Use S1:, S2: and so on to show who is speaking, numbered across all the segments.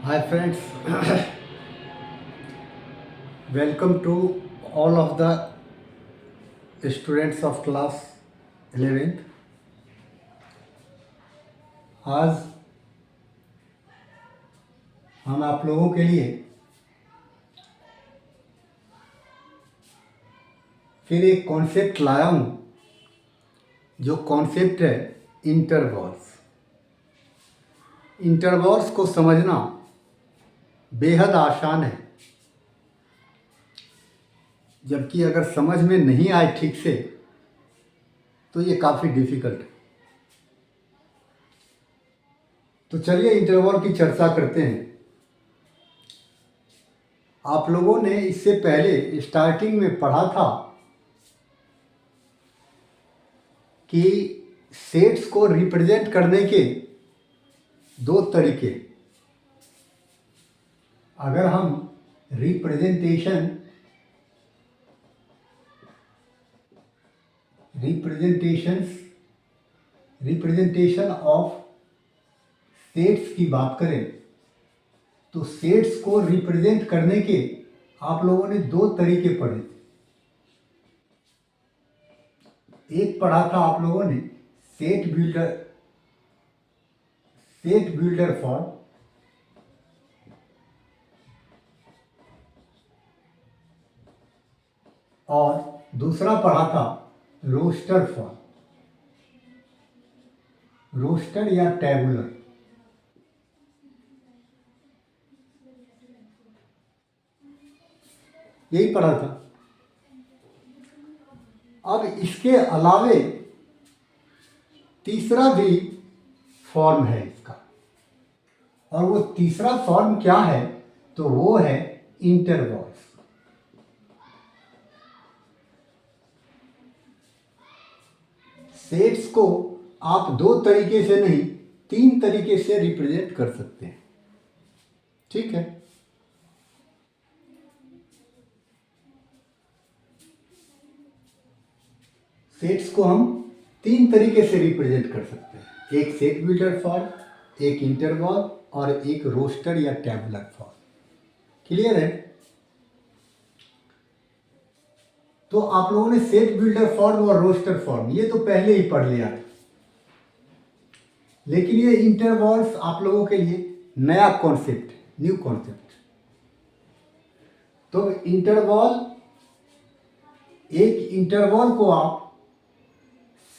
S1: Hi friends, welcome to all of the students of class 11th. आज हम आप लोगों के लिए फिर एक कॉन्सेप्ट लाया हूँ जो कॉन्सेप्ट है इंटरवॉल्स। इंटरवॉल्स को समझना बेहद आसान है, जबकि अगर समझ में नहीं आए ठीक से तो ये काफ़ी डिफ़िकल्ट है। तो चलिए इंटरवॉल की चर्चा करते हैं। आप लोगों ने इससे पहले स्टार्टिंग में पढ़ा था कि सेट्स को रिप्रेजेंट करने के दो तरीके। अगर हम रिप्रेजेंटेशन ऑफ सेट्स की बात करें तो सेट्स को रिप्रेजेंट करने के आप लोगों ने दो तरीके पढ़े थे। एक पढ़ा था आप लोगों ने सेट बिल्डर फॉर्म, और दूसरा पढ़ा था रोस्टर फॉर्म, रोस्टर या टैबुलर। यही पढ़ा था। अब इसके अलावे तीसरा भी फॉर्म है इसका, और वो तीसरा फॉर्म क्या है तो वो है इंटरवॉल्स। सेट्स को आप दो तरीके से नहीं, तीन तरीके से रिप्रेजेंट कर सकते हैं। ठीक है, सेट्स को हम तीन तरीके से रिप्रेजेंट कर सकते हैं। एक सेट बिल्डर फॉर्म, एक इंटरवॉल और एक रोस्टर या टैबुलर फॉर्म। क्लियर है? तो आप लोगों ने सेट बिल्डर फॉर्म और रोस्टर फॉर्म ये तो पहले ही पढ़ लिया था, लेकिन ये इंटरवॉल्स आप लोगों के लिए नया कॉन्सेप्ट, न्यू कॉन्सेप्ट। तो एक इंटरवॉल को आप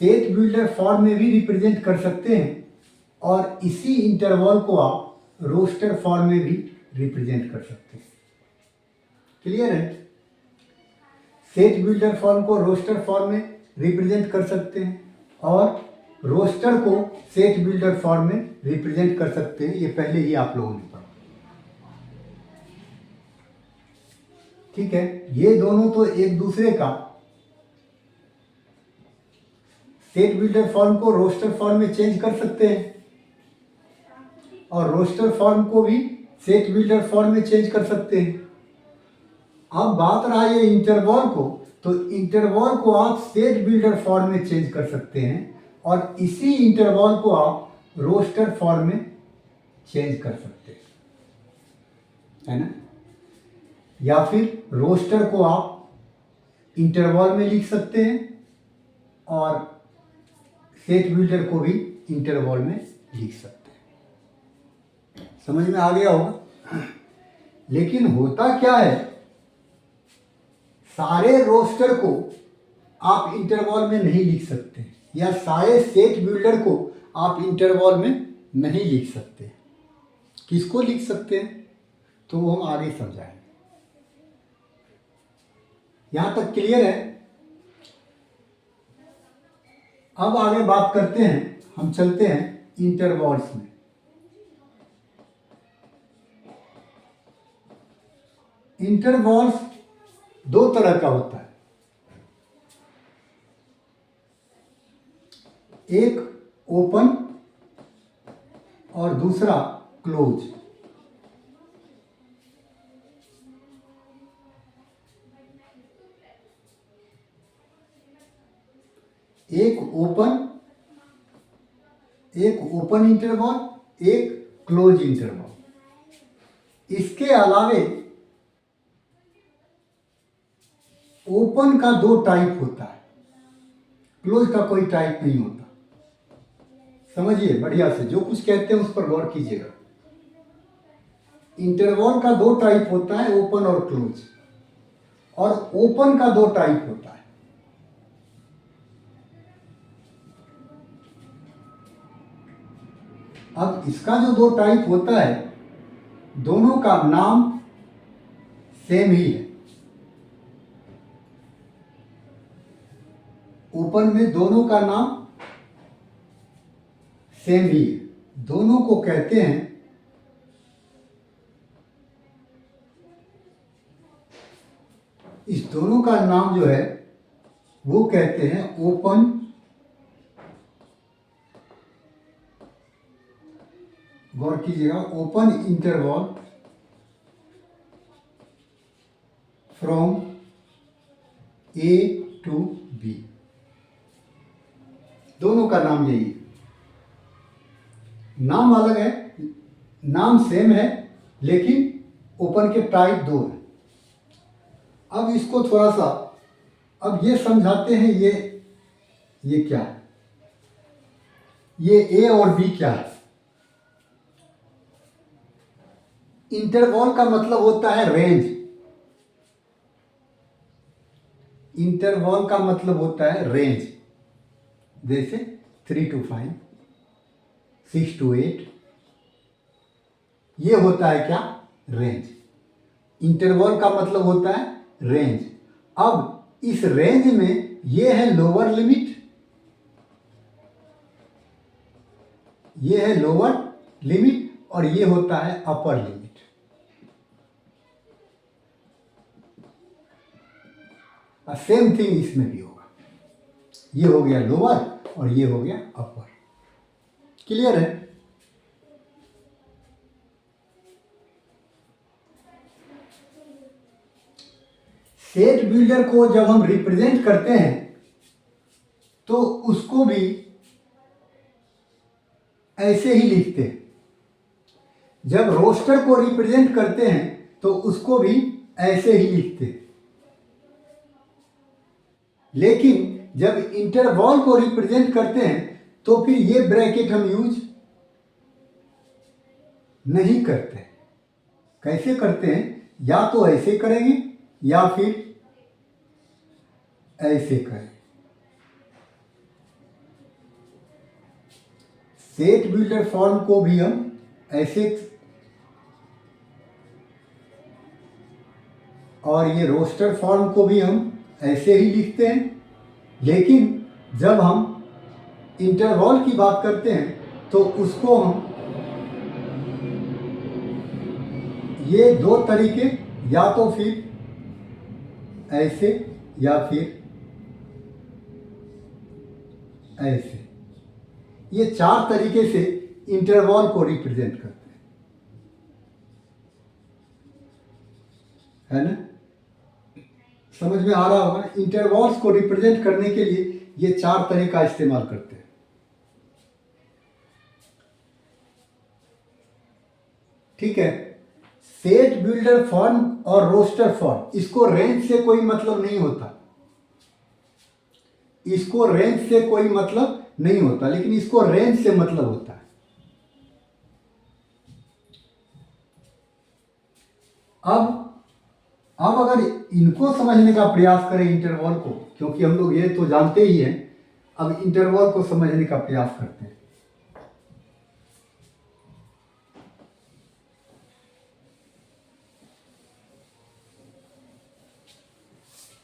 S1: सेट बिल्डर फॉर्म में भी रिप्रेजेंट कर सकते हैं और इसी इंटरवॉल को आप रोस्टर फॉर्म में भी रिप्रेजेंट कर सकते हैं। क्लियर है? सेट बिल्डर फॉर्म को रोस्टर फॉर्म में रिप्रेजेंट कर सकते हैं और रोस्टर को सेट बिल्डर फॉर्म में रिप्रेजेंट कर सकते हैं। ये पहले ही आप लोगों ने पढ़ा। ठीक है, ये दोनों तो एक दूसरे का, सेट बिल्डर फॉर्म को रोस्टर फॉर्म में चेंज कर सकते हैं और रोस्टर फॉर्म को भी सेट बिल्डर फॉर्म में चेंज कर सकते हैं। अब बात रहा ये इंटरवॉल को, तो इंटरवॉल को आप सेट बिल्डर फॉर्म में चेंज कर सकते हैं और इसी इंटरवॉल को आप रोस्टर फॉर्म में चेंज कर सकते हैं, है ना? या फिर रोस्टर को आप इंटरवॉल में लिख सकते हैं और सेट बिल्डर को भी इंटरवॉल में लिख सकते हैं। समझ में आ गया होगा? लेकिन होता क्या है, सारे रोस्टर को आप इंटरवॉल में नहीं लिख सकते या सारे सेट बिल्डर को आप इंटरवॉल में नहीं लिख सकते। किसको लिख सकते हैं तो वो हम आगे समझाएंगे। यहां तक क्लियर है? अब आगे बात करते हैं, हम चलते हैं इंटरवॉल्स में। इंटरवॉल्स दो तरह का होता है, एक ओपन और दूसरा क्लोज। एक ओपन इंटरवॉल, एक क्लोज इंटरवॉल। इसके अलावे ओपन का दो टाइप होता है, क्लोज का कोई टाइप नहीं होता। समझिए बढ़िया से, जो कुछ कहते हैं उस पर गौर कीजिएगा। इंटरवल का दो टाइप होता है, ओपन और क्लोज, और ओपन का दो टाइप होता है। अब इसका जो दो टाइप होता है, दोनों का नाम सेम ही है। ओपन में दोनों का नाम सेम ही है, दोनों को कहते हैं इस दोनों का नाम जो है वो कहते हैं ओपन गौर कीजिएगा, open interval from A to B, दोनों का नाम यही है। नाम अलग है, नाम सेम है, लेकिन ओपन के टाइप दो हैं। अब इसको थोड़ा सा अब ये समझाते हैं, ये क्या है, ये ए और बी क्या है। इंटरवल का मतलब होता है रेंज, इंटरवल का मतलब होता है रेंज, जैसे 3 to 5, 6 to 8, ये होता है क्या, रेंज। इंटरवल का मतलब होता है रेंज। अब इस रेंज में ये है लोअर लिमिट, ये है लोअर लिमिट, और ये होता है अपर लिमिट। सेम थिंग इसमें भी होगा, ये हो गया लोअर और ये हो गया अपर। क्लियर है? सेट बिल्डर को जब हम रिप्रेजेंट करते हैं तो उसको भी ऐसे ही लिखते हैं। जब रोस्टर को रिप्रेजेंट करते हैं तो उसको भी ऐसे ही लिखते हैं। लेकिन जब इंटरवल को रिप्रेजेंट करते हैं तो फिर ये ब्रैकेट हम यूज नहीं करते। कैसे करते हैं? या तो ऐसे करेंगे या फिर ऐसे करें। सेट बिल्डर फॉर्म को भी हम ऐसे, और ये रोस्टर फॉर्म को भी हम ऐसे ही लिखते हैं। लेकिन जब हम इंटरवल की बात करते हैं तो उसको हम ये दो तरीके, या तो फिर ऐसे या फिर ऐसे, ये चार तरीके से इंटरवल को रिप्रेजेंट करते हैं, है ना? समझ में आ रहा होगा? इंटरवल्स को रिप्रेजेंट करने के लिए ये चार तरीका इस्तेमाल करते हैं। ठीक है? सेट बिल्डर फॉर्म और रोस्टर फॉर्म, इसको रेंज से कोई मतलब नहीं होता, इसको रेंज से कोई मतलब नहीं होता, लेकिन इसको रेंज से मतलब होता है। अब अगर इनको समझने का प्रयास करें इंटरवल को, क्योंकि हम लोग ये तो जानते ही हैं, अब इंटरवल को समझने का प्रयास करते हैं।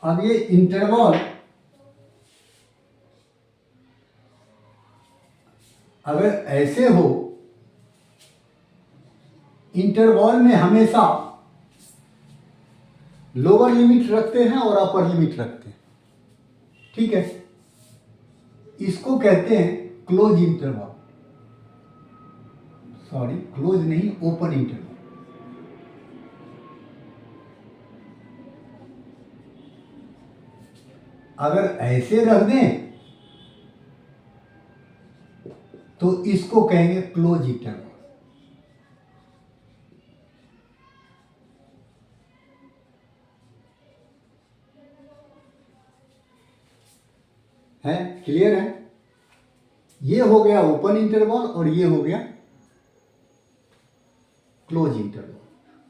S1: अब ये इंटरवल अगर ऐसे हो, इंटरवल में हमेशा लोअर लिमिट रखते हैं और अपर लिमिट रखते हैं। ठीक है? इसको कहते हैं क्लोज इंटरवल, सॉरी क्लोज नहीं, ओपन इंटरवल। अगर ऐसे रख दें तो इसको कहेंगे क्लोज इंटरवल। क्लियर है? ये हो गया ओपन इंटरवल और ये हो गया क्लोज इंटरवल।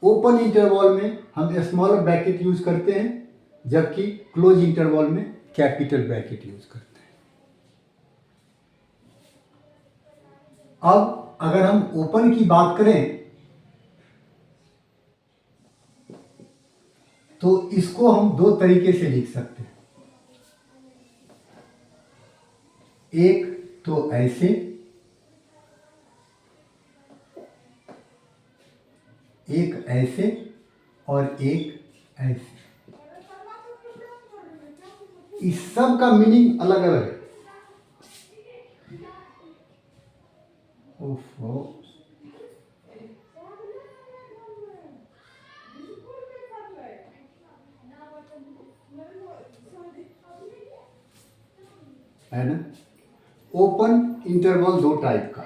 S1: ओपन इंटरवल में हम स्मॉल ब्रैकेट यूज करते हैं, जबकि क्लोज इंटरवल में कैपिटल ब्रैकेट यूज करते हैं। अब अगर हम ओपन की बात करें तो इसको हम दो तरीके से लिख सकते हैं। एक तो ऐसे, एक ऐसे और एक ऐसे। इस सब का मीनिंग अलग अलग है। ओफो, है ना? ओपन इंटरवल दो टाइप का,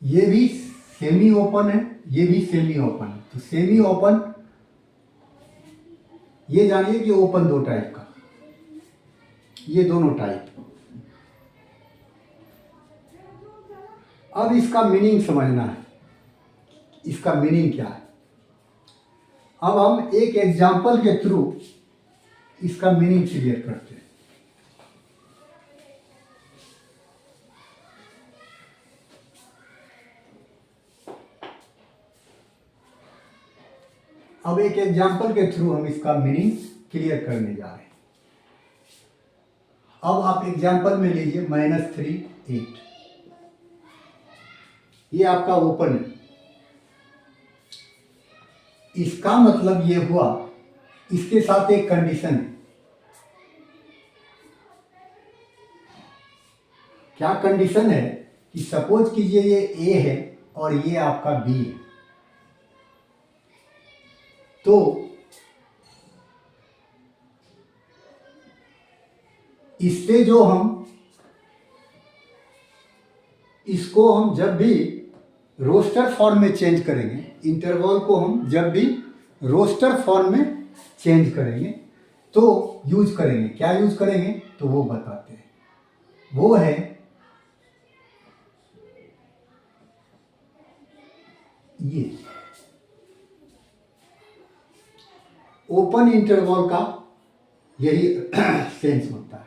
S1: ये भी सेमी ओपन है, ये भी सेमी ओपन है। तो सेमी ओपन, ये जानिए कि ओपन दो टाइप का, ये दोनों टाइप। अब इसका मीनिंग समझना है, इसका मीनिंग क्या है। अब हम एक एग्जांपल के थ्रू इसका मीनिंग क्लियर करते हैं। अब एक एग्जांपल के थ्रू हम इसका मीनिंग क्लियर करने जा रहे हैं। अब आप एग्जांपल में लीजिए -3 8, ये आपका ओपन है। इसका मतलब ये हुआ, इसके साथ एक कंडीशन है। क्या कंडीशन है कि सपोज कीजिए ये ए है और ये आपका बी है, तो इससे जो हम इसको हम जब भी रोस्टर फॉर्म में चेंज करेंगे, इंटरवल को हम जब भी रोस्टर फॉर्म में चेंज करेंगे तो यूज करेंगे, क्या यूज करेंगे तो वो बताते हैं। वो है ये ओपन इंटरवल का यही सेंस होता है।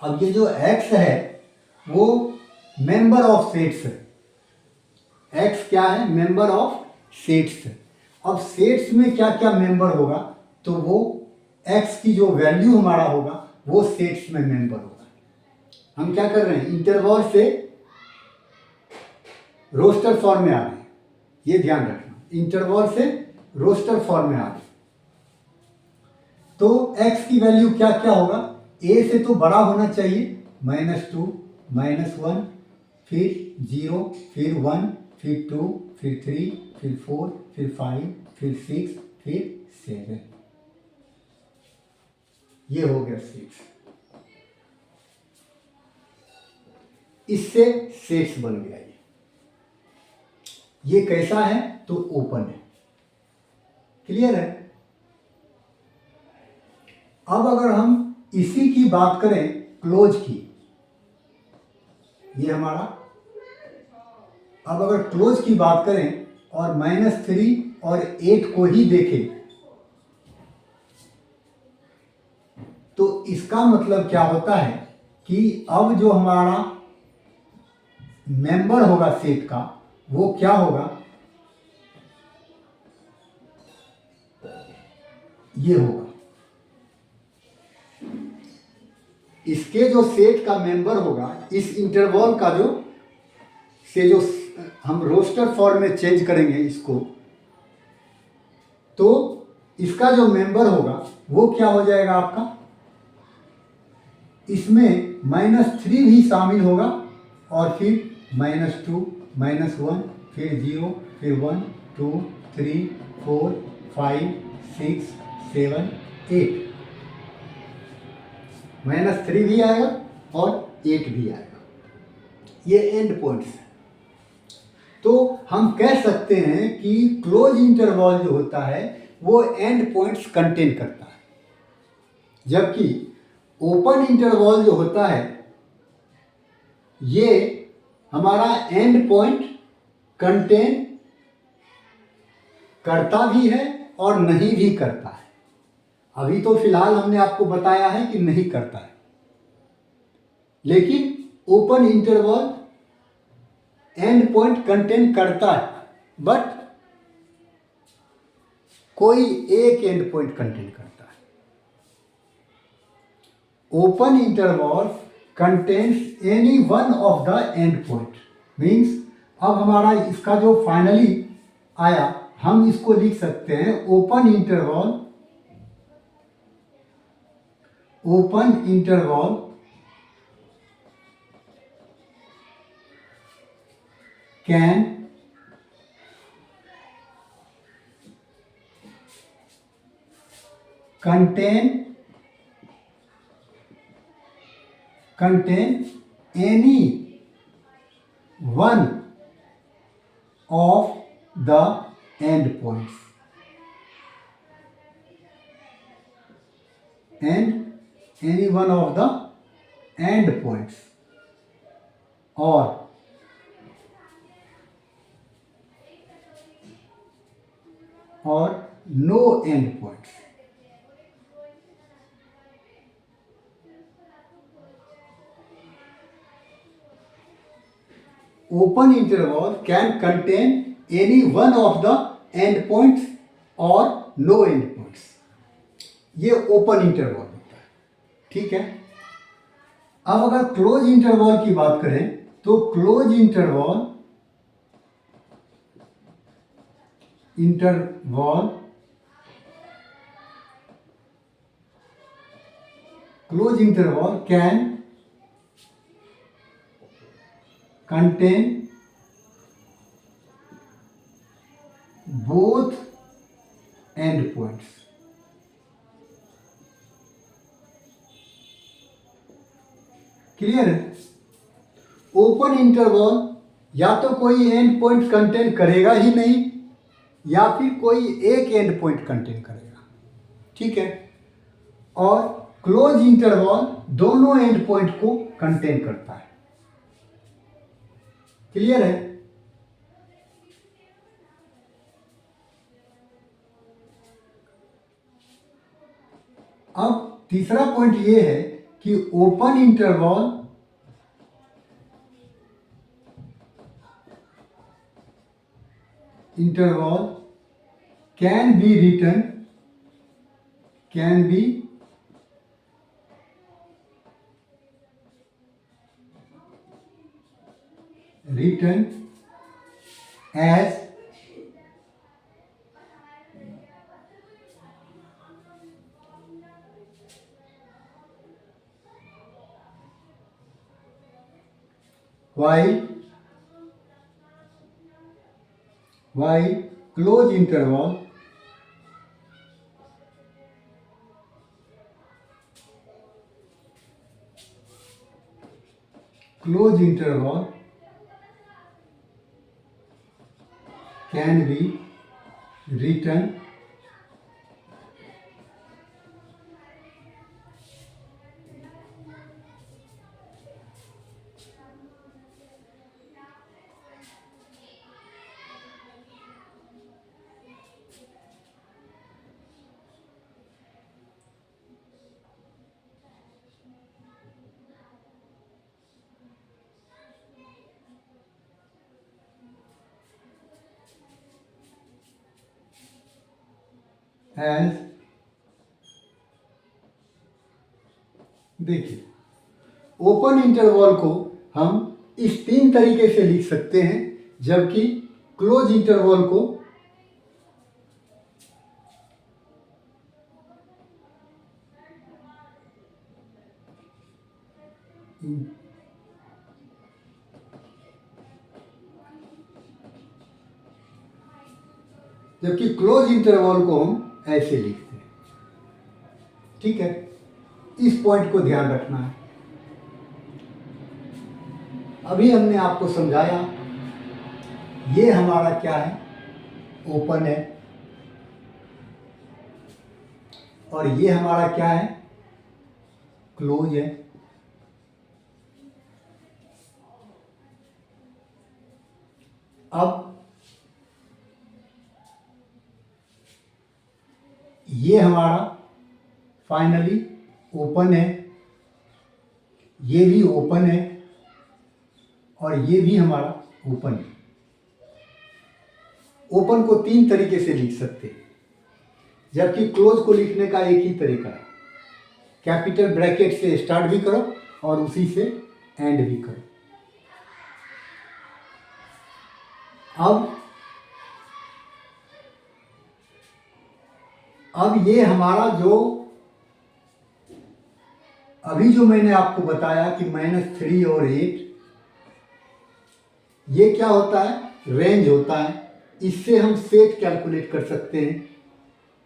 S1: अब ये जो एक्स है वो मेंबर ऑफ सेट्स है। एक्स क्या है? मेंबर ऑफ सेट्स है। अब सेट्स में क्या क्या मेंबर होगा, तो वो एक्स की जो वैल्यू हमारा होगा वो सेट्स में मेंबर होगा। हम क्या कर रहे हैं, इंटरवल से रोस्टर फॉर्म में आ रहे हैं, ये ध्यान रखना। इंटरवल से रोस्टर फॉर्म में आ रहे हैं तो x की वैल्यू क्या क्या होगा, a से तो बड़ा होना चाहिए, -2 -1 फिर 0 फिर 1 फिर 2 फिर 3 फिर 4 फिर 5 फिर 6 फिर 7, ये हो गया 6। इससे 6 बन गया। ये कैसा है तो ओपन है। क्लियर है? अब अगर हम इसी की बात करें क्लोज की, ये हमारा, अब अगर क्लोज की बात करें और -3 और 8 को ही देखें तो इसका मतलब क्या होता है कि अब जो हमारा मेंबर होगा सेट का वो क्या होगा, ये होगा। इसके जो सेट का मेंबर होगा, इस इंटरवल का जो से जो हम रोस्टर फॉर्म में चेंज करेंगे इसको, तो इसका जो मेंबर होगा वो क्या हो जाएगा आपका, इसमें -3 भी शामिल होगा और फिर -2 -1 फिर 0 फिर 1 2 3 4 5 6 7 8, -3 भी आएगा और 8 भी आएगा। ये एंड पॉइंट्स हैं। तो हम कह सकते हैं कि क्लोज इंटरवल जो होता है वो एंड पॉइंट्स कंटेन करता है, जबकि ओपन इंटरवल जो होता है ये हमारा एंड पॉइंट कंटेन करता भी है और नहीं भी करता है। अभी तो फिलहाल हमने आपको बताया है कि नहीं करता है, लेकिन open interval and point contain करता है, बट कोई एक एंड पॉइंट कंटेन करता है। Open interval contains any one of the end point means अब हमारा इसका जो फाइनली आया हम इसको लिख सकते हैं open interval can contain any one of the endpoints and any one of the endpoints or no endpoints. Open interval can contain any one of the endpoints or no endpoints. ये open interval होता है, ठीक है। अब अगर close interval की बात करें तो close interval can contain both endpoints. Clear है? ओपन इंटरवल या तो कोई एंड पॉइंट कंटेन करेगा ही नहीं या फिर कोई एक एंड पॉइंट कंटेन करेगा, ठीक है। और क्लोज इंटरवल दोनों एंड पॉइंट को कंटेन करता है। क्लियर है? अब तीसरा पॉइंट ये है कि open interval can be written as while close interval can be written as, देखिए ओपन इंटरवल को हम इस तीन तरीके से लिख सकते हैं, जबकि क्लोज इंटरवल को क्लोज इंटरवल को हम ऐसे लिखते हैं, ठीक है। इस पॉइंट को ध्यान रखना है। अभी हमने आपको समझाया ये हमारा क्या है, ओपन है, और ये हमारा क्या है, क्लोज है। अब ये हमारा फाइनली ओपन है, ये भी ओपन है और ये भी हमारा ओपन है। ओपन को 3 तरीके से लिख सकते हैं, जबकि क्लोज को लिखने का एक ही तरीका है। कैपिटल ब्रैकेट से स्टार्ट भी करो और उसी से एंड भी करो। अब ये हमारा जो अभी जो मैंने आपको बताया कि -3 और 8, ये क्या होता है? रेंज होता है। इससे हम सेट कैलकुलेट कर सकते हैं।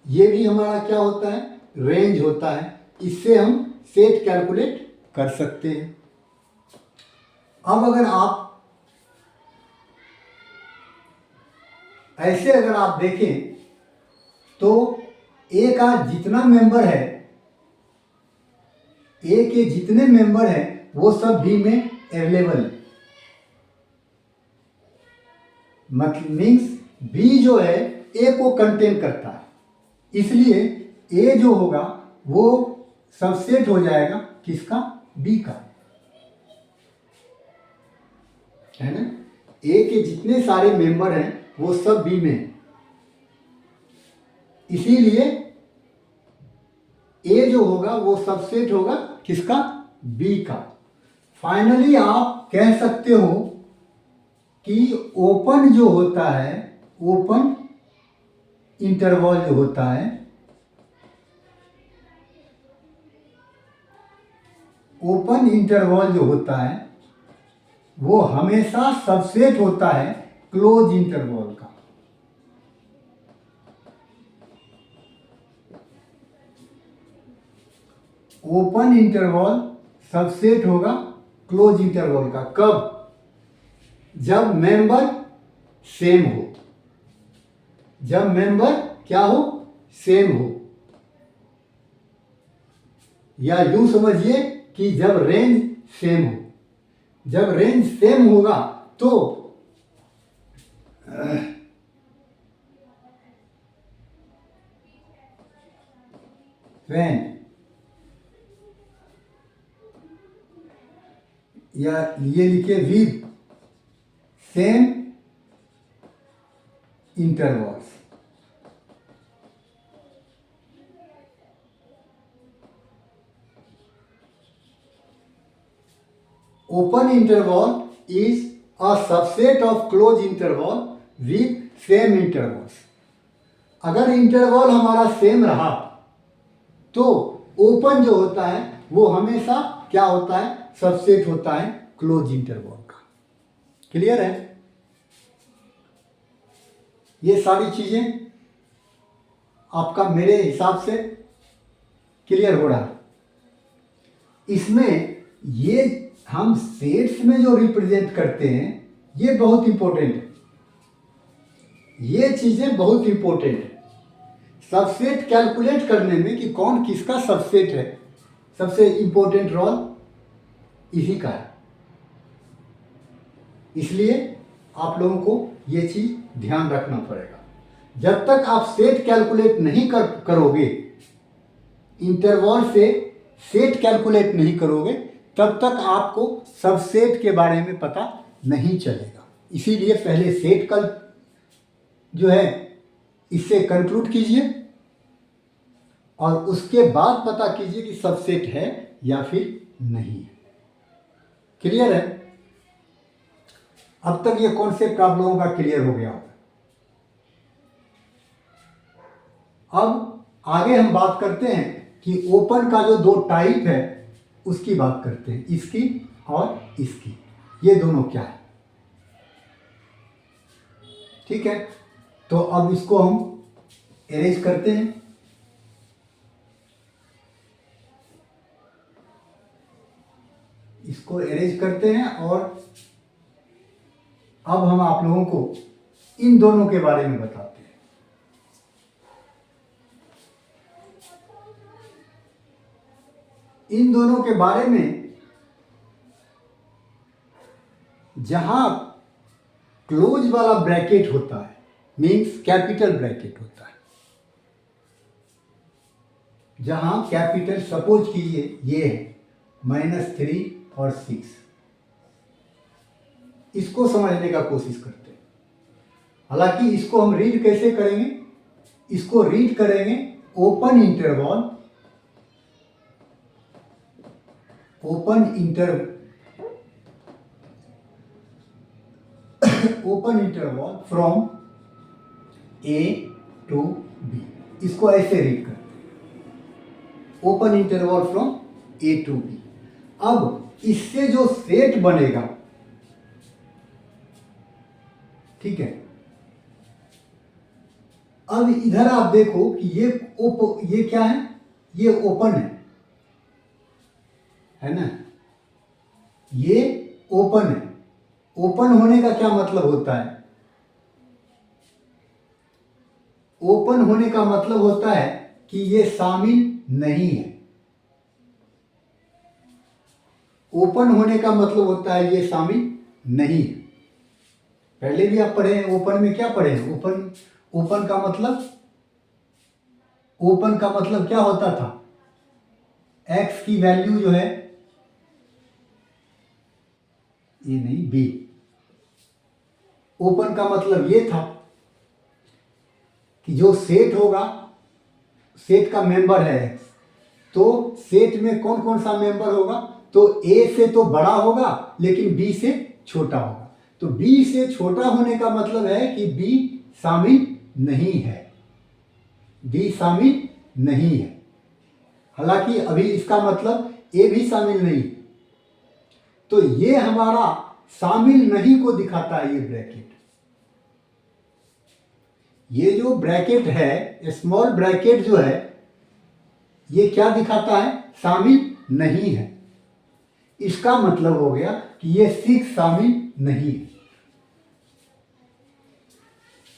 S1: ये भी हमारा क्या होता है? रेंज होता है। इससे हम सेट कैलकुलेट कर सकते हैं। अब अगर आप ऐसे अगर आप देखें तो ए का जितना मेंबर है, ए के जितने मेंबर हैं वो सब बी में अवेलेबल है। मतलब मीन्स बी जो है ए को कंटेन करता है, इसलिए ए जो होगा वो सबसेट हो जाएगा किसका? बी का, है ना। ए के जितने सारे मेंबर हैं वो सब बी में, इसीलिए ए जो होगा वो सबसेट होगा किसका? बी का। फाइनली आप कह सकते हो कि ओपन जो होता है, ओपन इंटरवल जो होता है, ओपन इंटरवल जो होता है वो हमेशा सबसेट होता है क्लोज इंटरवल का। ओपन इंटरवल सबसेट होगा क्लोज इंटरवल का। कब? जब मेंबर सेम हो। जब मेंबर क्या हो? सेम हो। या यूं समझिए कि जब रेंज सेम हो। जब रेंज सेम होगा तो when या ये लिखिए with same intervals. Open interval is a subset of close interval with same intervals. अगर इंटरवल हमारा सेम रहा तो ओपन जो होता है वो हमेशा क्या होता है? सबसेट होता है क्लोज इंटरवल का। क्लियर है? ये सारी चीजें आपका मेरे हिसाब से क्लियर हो रहा है। इसमें ये हम सेट्स में जो रिप्रेजेंट करते हैं ये बहुत इंपॉर्टेंट है। ये चीजें बहुत इंपॉर्टेंट है सबसेट कैलकुलेट करने में कि कौन किसका सबसेट है। सबसे इंपॉर्टेंट रोल इसी का है। इसलिए आप लोगों को ये चीज ध्यान रखना पड़ेगा। जब तक आप सेट कैलकुलेट नहीं करोगे, इंटरवल से सेट कैलकुलेट नहीं करोगे, तब तक आपको सबसेट के बारे में पता नहीं चलेगा। इसीलिए पहले सेट का जो है इससे कंक्लूड कीजिए और उसके बाद पता कीजिए कि सबसेट है या फिर नहीं है। क्लियर है? अब तक ये कॉन्सेप्ट आप लोगों का क्लियर हो गया होगा। अब आगे हम बात करते हैं कि ओपन का जो 2 टाइप है उसकी बात करते हैं, इसकी और इसकी। ये दोनों क्या है? ठीक है, तो अब इसको हम अरेंज करते हैं। इसको अरेंज करते हैं और अब हम आप लोगों को इन दोनों के बारे में बताते हैं। इन दोनों के बारे में जहां क्लोज वाला ब्रैकेट होता है, मीन्स कैपिटल ब्रैकेट होता है, जहां कैपिटल, सपोज कीजिए ये है -3 और 6, इसको समझने का कोशिश करते हैं। हालांकि इसको हम रीड कैसे करेंगे, इसको रीड करेंगे open interval from A to B, इसको ऐसे रीड करते हैं, open interval from A to B। अब इससे जो सेट बनेगा, ठीक है, अब इधर आप देखो कि ये क्या है, ये ओपन है ना, ये ओपन है। ओपन होने का क्या मतलब होता है, ओपन होने का मतलब होता है कि ये शामिल नहीं है। ओपन होने का मतलब होता है ये शामिल नहीं है। पहले भी आप पढ़े हैं, ओपन में क्या पढ़े हैं, ओपन का मतलब क्या होता था, x की वैल्यू जो है, ये नहीं, b, ओपन का मतलब ये था कि जो सेट होगा, सेट का मेंबर है x, तो सेट में कौन कौन सा मेंबर होगा, तो a से तो बड़ा होगा लेकिन b से छोटा होगा। तो b से छोटा होने का मतलब है कि b शामिल नहीं है, b शामिल नहीं है। हालांकि अभी इसका मतलब a भी शामिल नहीं, तो ये हमारा शामिल नहीं को दिखाता है। ये ब्रैकेट, ये जो ब्रैकेट है, स्मॉल ब्रैकेट जो है, ये क्या दिखाता है, शामिल नहीं है। इसका मतलब हो गया कि ये 6 शामिल नहीं है,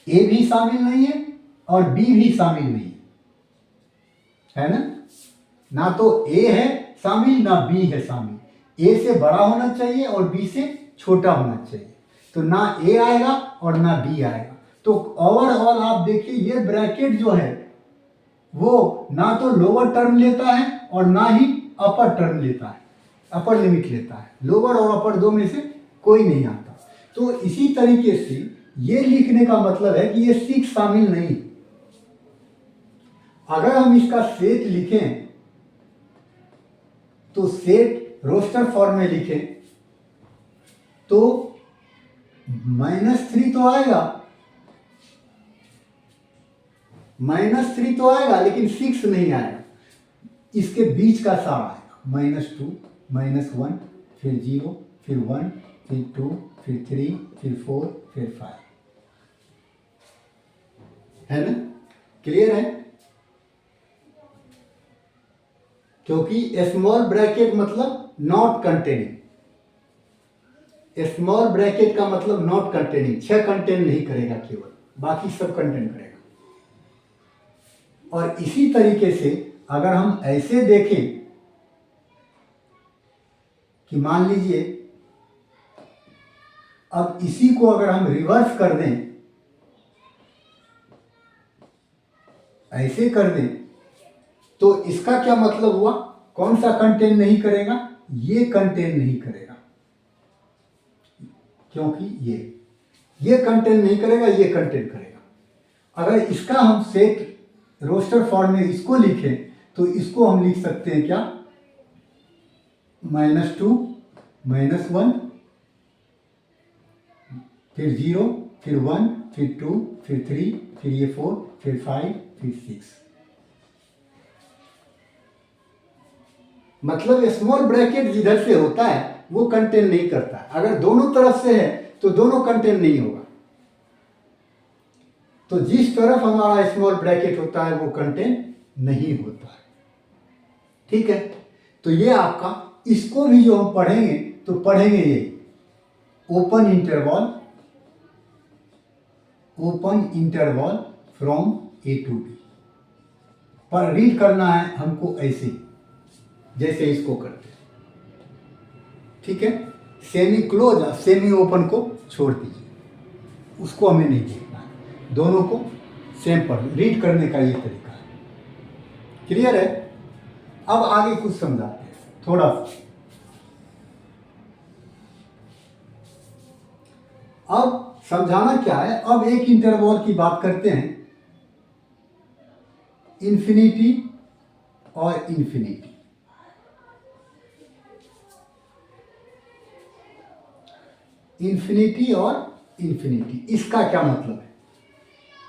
S1: ए भी शामिल नहीं है और बी भी शामिल नहीं है ना। ना तो ए है शामिल, ना बी है शामिल। ए से बड़ा होना चाहिए और बी से छोटा होना चाहिए, तो ना ए आएगा और ना बी आएगा। तो ओवरऑल आप देखिए, ये ब्रैकेट जो है वो ना तो लोअर टर्म लेता है और ना ही अपर टर्म लेता है, अपर लिमिट लेता है। लोअर और अपर दो में से कोई नहीं आता। तो इसी तरीके से ये लिखने का मतलब है कि ये 6 शामिल नहीं। अगर हम इसका सेट लिखें तो सेट रोस्टर फॉर्म में लिखें तो -3 तो आएगा, -3 तो आएगा लेकिन 6 नहीं आएगा। इसके बीच का सारा आएगा, -2, -1, फिर 0, फिर 1, फिर 2, फिर 3, फिर 4, फिर 5, है ना। क्लियर है। क्योंकि स्मॉल ब्रैकेट मतलब नॉट कंटेनिंग, स्मॉल ब्रैकेट का मतलब नॉट कंटेनिंग, 6 कंटेन नहीं करेगा, केवल बाकी सब कंटेन करेगा। और इसी तरीके से अगर हम ऐसे देखें कि मान लीजिए अब इसी को अगर हम रिवर्स कर दें, ऐसे कर दें, तो इसका क्या मतलब हुआ, कौन सा कंटेन नहीं करेगा, ये कंटेन नहीं करेगा, क्योंकि ये कंटेन नहीं करेगा, ये कंटेन करेगा। अगर इसका हम सेट रोस्टर फॉर्म में इसको लिखें तो इसको हम लिख सकते हैं क्या, -2, -1, फिर 0, फिर 1, फिर 2, फिर 3, फिर ये 4, फिर 5, फिर 6। मतलब स्मॉल ब्रैकेट जिधर से होता है वो कंटेन नहीं करता। अगर दोनों तरफ से है तो दोनों कंटेन नहीं होगा। तो जिस तरफ हमारा स्मॉल ब्रैकेट होता है वो कंटेन नहीं होता है। ठीक है। तो ये आपका, इसको भी जो हम पढ़ेंगे तो पढ़ेंगे ये open interval from A to B। पर रीड करना है हमको ऐसे, जैसे इसको करते हैं। ठीक है, सेमी क्लोज सेमी ओपन को छोड़ दीजिए, उसको हमें नहीं देखना है, दोनों को सेम पढ़ रीड करने का ये तरीका है। क्लियर है? अब आगे कुछ समझाते हैं थोड़ा सा। अब समझाना क्या है, अब एक इंटरवल की बात करते हैं, इन्फिनिटी और इन्फिनिटी। इन्फिनिटी और इन्फिनिटी, इसका क्या मतलब है?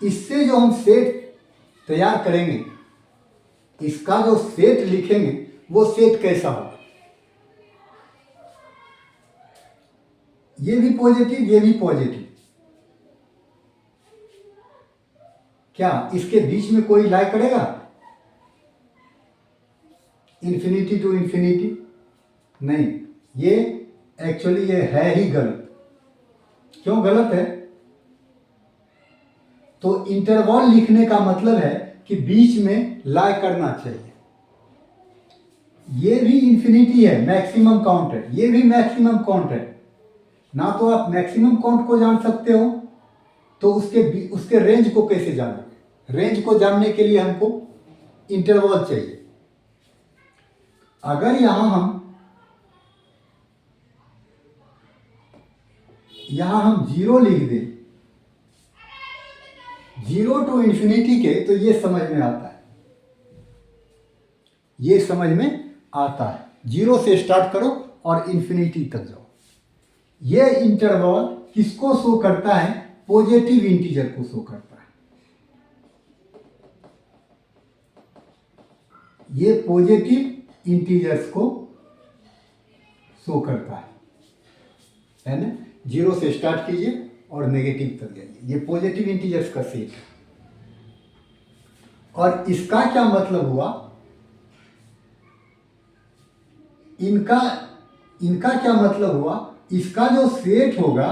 S1: इससे जो हम सेट तैयार करेंगे, इसका जो सेट लिखेंगे वो सेट कैसा होगा? ये भी पॉजिटिव, ये भी पॉजिटिव। क्या इसके बीच में कोई लाई करेगा? इन्फिनिटी टू इन्फिनिटी नहीं, ये एक्चुअली ये है ही गलत। क्यों गलत है? तो इंटरवल लिखने का मतलब है कि बीच में लाई करना चाहिए। ये भी इन्फिनिटी है, मैक्सिमम काउंट है, ये भी मैक्सिमम काउंट है ना। तो आप मैक्सिमम काउंट को जान सकते हो, तो उसके रेंज को कैसे जानोगे? रेंज को जानने के लिए हमको इंटरवल चाहिए। अगर यहां हम 0 लिख दें, 0 टू इन्फिनिटी के, तो ये समझ में आता है, ये समझ में आता है। 0 से स्टार्ट करो और इन्फिनिटी तक जाओ। ये इंटरवल किसको शो करता है? पॉजिटिव इंटीजर को शो करता है। ये पॉजिटिव इंटीजर्स को शो करता है ना। 0 से स्टार्ट कीजिए और नेगेटिव तक जाइए, ये पॉजिटिव इंटीजर्स का सेट है। और इसका क्या मतलब हुआ? इनका क्या मतलब हुआ? इसका जो सेट होगा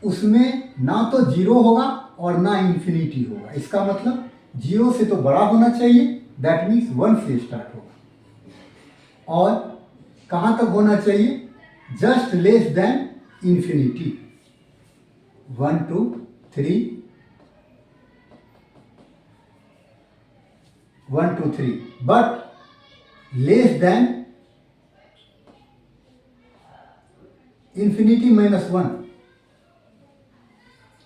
S1: उसमें ना तो 0 होगा और ना इन्फिनिटी होगा। इसका मतलब 0 से तो बड़ा होना चाहिए, दैट मीन्स 1 से स्टार्ट होगा। और कहाँ तक होना चाहिए? Just less than infinity, 1 2 3, 1 2 3, but less than infinity -1।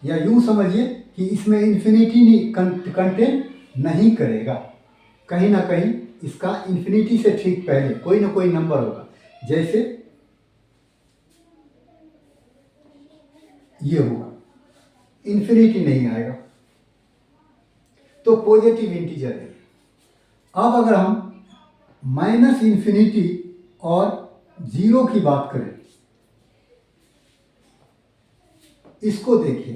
S1: या यूं समझिए कि इसमें इन्फिनिटी कंटेन नहीं करेगा। कहीं ना कहीं इसका इन्फिनिटी से ठीक पहले कोई ना कोई नंबर होगा, जैसे ये होगा, इन्फिनिटी नहीं आएगा, तो पॉजिटिव इंटीजर है। अब अगर हम -इन्फिनिटी और 0 की बात करें, इसको देखिए,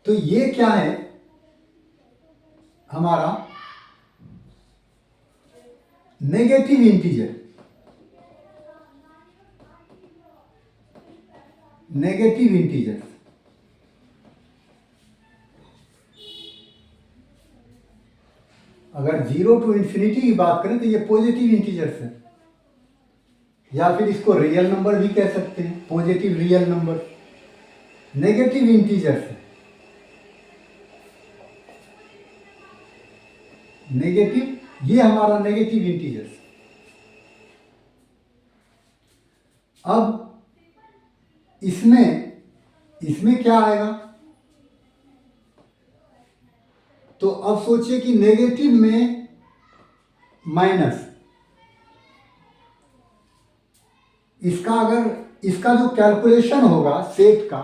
S1: तो ये क्या है? हमारा नेगेटिव इंटीजर। नेगेटिव इंटीजर अगर 0 टू इन्फिनिटी की बात करें तो ये पॉजिटिव इंटीजर्स है, या फिर इसको रियल नंबर भी कह सकते हैं, positive real number. Negative integers है, नेगेटिव, ये हमारा नेगेटिव इंटीजर्स। अब इसमें क्या आएगा? तो अब सोचिए कि नेगेटिव में माइनस, इसका जो कैलकुलेशन होगा सेट का,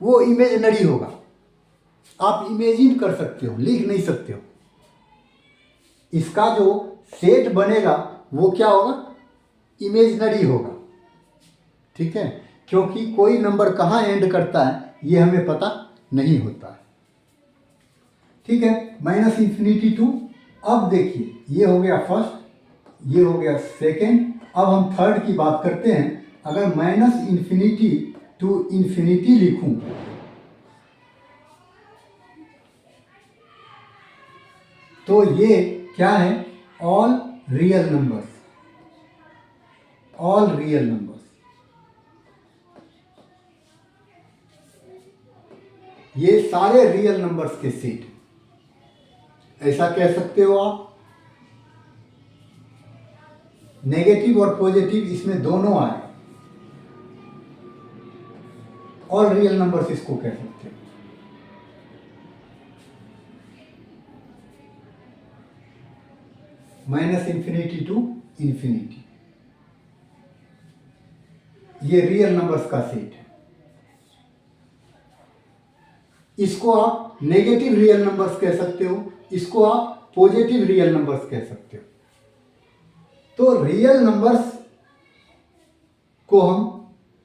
S1: वो इमेजिनरी होगा। आप इमेजिन कर सकते हो, लिख नहीं सकते हो। इसका जो सेट बनेगा वो क्या होगा? इमेजिनरी होगा। ठीक है, क्योंकि कोई नंबर कहाँ एंड करता है ये हमें पता नहीं होता है। ठीक है, -इन्फिनिटी टू। अब देखिए, ये हो गया फर्स्ट, ये हो गया सेकेंड। अब हम थर्ड की बात करते हैं। अगर -इन्फिनिटी टू इन्फिनिटी लिखूं, तो ये क्या है? All real numbers, all real numbers. ये सारे रियल नंबर्स के सेट, ऐसा कह सकते हो आप। नेगेटिव और पॉजिटिव इसमें दोनों आए, ऑल रियल नंबर्स इसको कह सकते हो। माइनस इंफिनिटी टू इंफिनिटी, ये रियल नंबर्स का सेट है। इसको आप नेगेटिव रियल नंबर्स कह सकते हो, इसको आप पॉजिटिव रियल नंबर्स कह सकते हो। तो रियल नंबर्स को हम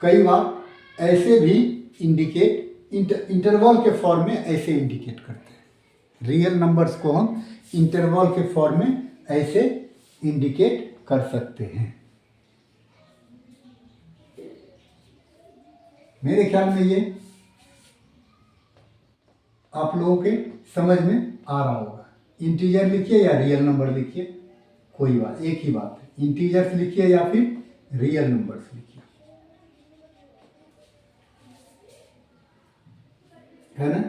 S1: कई बार ऐसे भी इंटरवल के फॉर्म में ऐसे इंडिकेट करते हैं। रियल नंबर्स को हम इंटरवल के फॉर्म में ऐसे इंडिकेट कर सकते हैं। मेरे ख्याल में ये आप लोगों के समझ में आ रहा होगा। इंटीजर लिखिए या रियल नंबर लिखिए, कोई बात, एक ही बात है। इंटीजर्स लिखिए या फिर रियल नंबर्स लिखिए, है ना।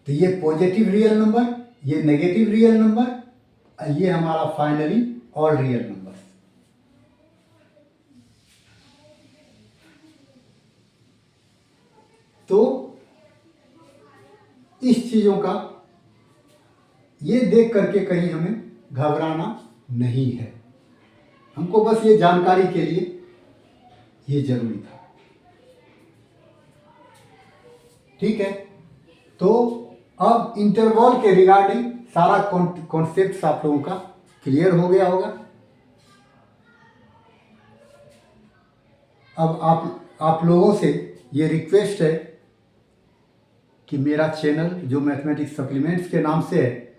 S1: तो ये पॉजिटिव रियल नंबर, ये नेगेटिव रियल नंबर, ये हमारा फाइनली ऑल रियल नंबर। तो इस चीजों का ये देख करके कहीं हमें घबराना नहीं है। हमको बस ये जानकारी के लिए ये जरूरी था। ठीक है, तो अब इंटरवल के रिगार्डिंग सारा कॉन्सेप्ट आप लोगों का क्लियर हो गया होगा। अब आप लोगों से ये रिक्वेस्ट है कि मेरा चैनल जो मैथमेटिक्स सप्लीमेंट्स के नाम से है,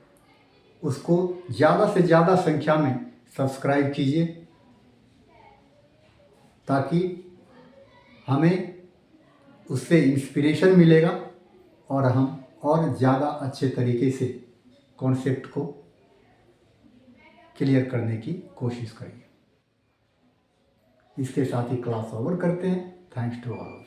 S1: उसको ज़्यादा से ज़्यादा संख्या में सब्सक्राइब कीजिए, ताकि हमें उससे इंस्पिरेशन मिलेगा और हम और ज़्यादा अच्छे तरीके से कॉन्सेप्ट को क्लियर करने की कोशिश करेंगे। इसके साथ ही क्लास ओवर करते हैं। Thanks to all.